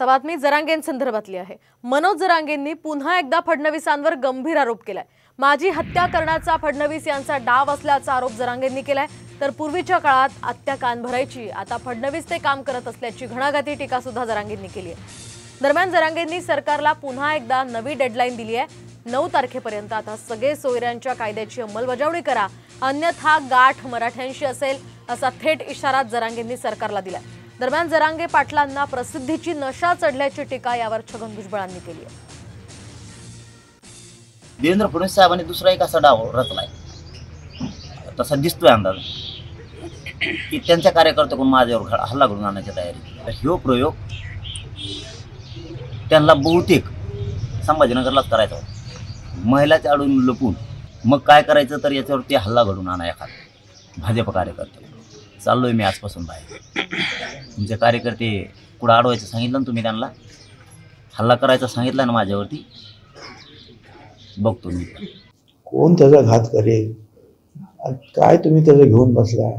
आता बातमी जरांगेंसंदर्भातली आहे। मनोज जरांगेंनी पुन्हा एकदा फडणवीसांवर गंभीर आरोप केलाय। माझी हत्या करण्याचा फडणवीस यांचा डाव असल्याचा आरोप जरांगेंनी केलाय। तर पूर्वीच्या काळात आत्या कान भरायची, आता फडणवीस ते काम करत असल्याची घणाघाती टीका सुद्धा जरांगेंनी केली आहे। दरम्यान जरांगेंनी सरकारला पुन्हा एकदा नवी डेडलाईन दिली आहे। 9 तारखेपर्यंत आता सगळे सोयऱ्यांच्या कायद्याची अंमलबजावणी करा, अन्यथा गाठ मराठ्यांशी असेल, असा थेट इशारा जरांगेंनी सरकारला दिलाय। दरम्यान जरांगे पाटलांना प्रसिद्धीची नशा चढल्याची टीका यावर छगन भुजबळांनी केली आहे। देवेंद्र फडणवीस साहेबांनी दुसरा एक असा डाव रचलाय, तसा दिसतोय अंदाज की त्यांच्या कार्यकर्त्याकडून माझ्यावर हल्ला घडून आणण्याची तयारी। ह्यो प्रयोग त्यांना बहुतेक संभाजीनगरलाच करायचा होता। महिलाच्या आडून लपून मग काय करायचं तर याच्यावरती हल्ला घडून आणा एखादा भाजप कार्यकर्ते। चाललोय मी आजपासून बाहेर। तुमचे कार्यकर्ते कुठं अडवायचं सांगितलं ना तुम्ही, त्यांना हल्ला करायचा सांगितलं ना माझ्यावरती, बघतो मी कोण त्याचा घात करेल। काय तुम्ही त्याला घेऊन बसला?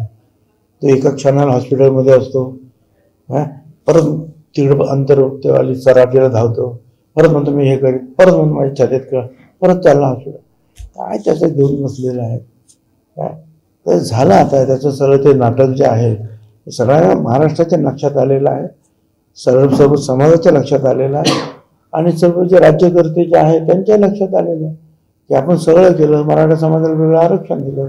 तो एका क्षणाला हॉस्पिटलमध्ये असतो, परत तिकडे अंतर्वाली सराटीला धावतो, परत म्हणतो मी हे करेन, परत म्हणतो माझ्या छातीत कळ, परत चालला हॉस्पिटल। काय त्याचं घेऊन बसलेलं आहे? काय तर झालं आता त्याचं सगळं ते नाटक जे आहे सगळ्या महाराष्ट्राच्या लक्षात आलेलं आहे, सर्व समाजाच्या लक्षात आलेलं आहे आणि सर्व जे राज्यकर्ते जे आहे त्यांच्या लक्षात आलेलं आहे की आपण सगळं केलं, मराठा समाजाला वेगळं आरक्षण दिलं,